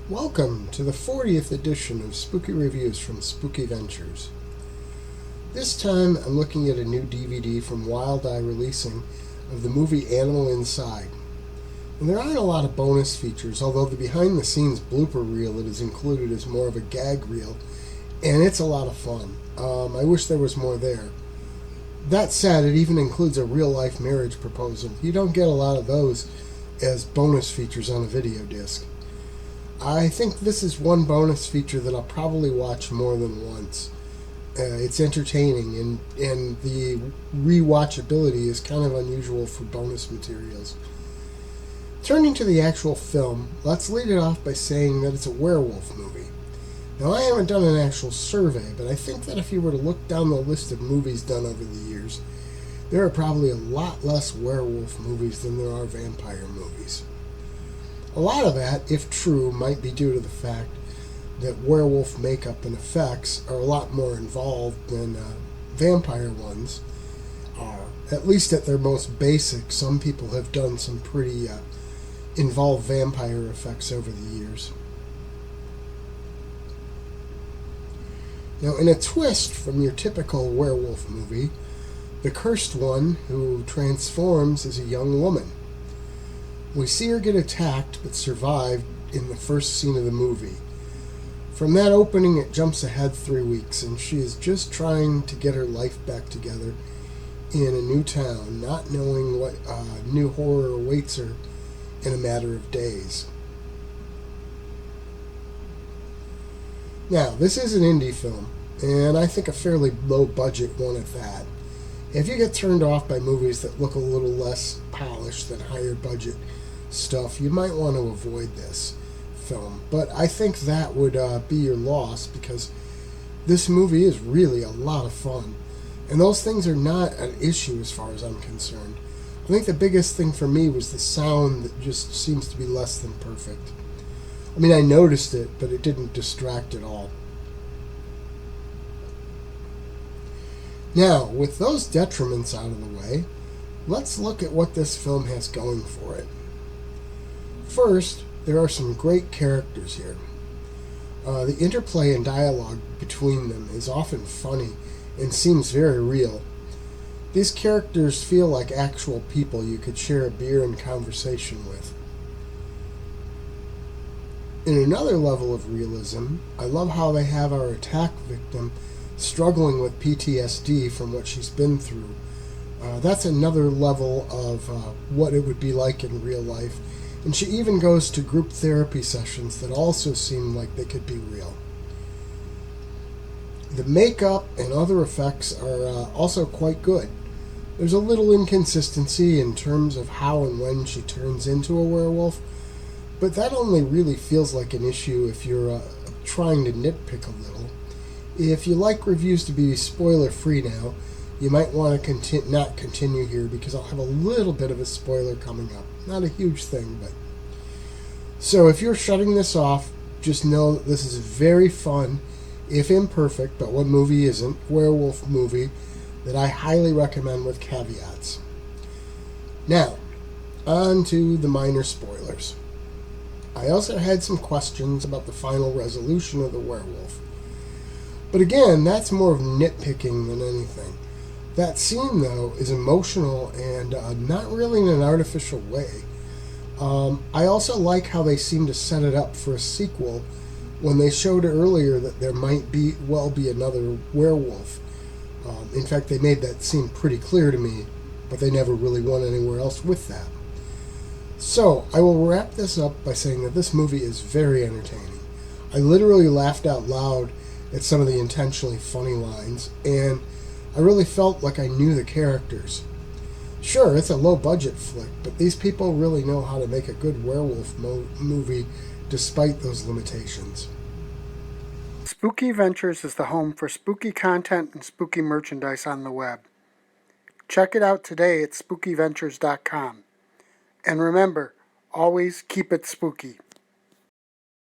Welcome to the 40th edition of Spooky Reviews from Spooky Ventures. This time I'm looking at a new DVD from Wild Eye Releasing of the movie Animal Inside. And there aren't a lot of bonus features, although the behind the scenes blooper reel that is included is more of a gag reel, and it's a lot of fun. I wish there was more there. That said, it even includes a real life marriage proposal. You don't get a lot of those as bonus features on a video disc. I think this is one bonus feature that I'll probably watch more than once. It's entertaining, and the rewatchability is kind of unusual for bonus materials. Turning to the actual film, let's lead it off by saying that it's a werewolf movie. Now, I haven't done an actual survey, but I think that if you were to look down the list of movies done over the years, there are probably a lot less werewolf movies than there are vampire movies. A lot of that, if true, might be due to the fact that werewolf makeup and effects are a lot more involved than vampire ones are. At least at their most basic, some people have done some pretty involved vampire effects over the years. Now, in a twist from your typical werewolf movie, the cursed one who transforms is a young woman. We see her get attacked but survive in the first scene of the movie. From that opening, it jumps ahead 3 weeks, and she is just trying to get her life back together in a new town, not knowing what new horror awaits her in a matter of days. Now, this is an indie film, and I think a fairly low-budget one at that. If you get turned off by movies that look a little less polished than higher-budget stuff, you might want to avoid this film. But I think that would be your loss, because this movie is really a lot of fun. And those things are not an issue as far as I'm concerned. I think the biggest thing for me was the sound that just seems to be less than perfect. I mean, I noticed it, but it didn't distract at all. Now, with those detriments out of the way, let's look at what this film has going for it. First, there are some great characters here. The interplay and dialogue between them is often funny and seems very real. These characters feel like actual people you could share a beer and conversation with. In another level of realism, I love how they have our attack victim struggling with PTSD from what she's been through. That's another level of what it would be like in real life. And she even goes to group therapy sessions that also seem like they could be real. The makeup and other effects are also quite good. There's a little inconsistency in terms of how and when she turns into a werewolf, but that only really feels like an issue if you're trying to nitpick a little. If you like reviews to be spoiler-free now, you might want to not continue here, because I'll have a little bit of a spoiler coming up. Not a huge thing, but... So if you're shutting this off, just know that this is very fun, if imperfect, but what movie isn't, werewolf movie that I highly recommend with caveats. Now, on to the minor spoilers. I also had some questions about the final resolution of the werewolf. But again, that's more of nitpicking than anything. That scene, though, is emotional and not really in an artificial way. I also like how they seem to set it up for a sequel when they showed earlier that there might be another werewolf. In fact, they made that seem pretty clear to me, but they never really went anywhere else with that. So, I will wrap this up by saying that this movie is very entertaining. I literally laughed out loud at some of the intentionally funny lines, and I really felt like I knew the characters. Sure, it's a low-budget flick, but these people really know how to make a good werewolf movie despite those limitations. Spooky Ventures is the home for spooky content and spooky merchandise on the web. Check it out today at spookyventures.com. And remember, always keep it spooky.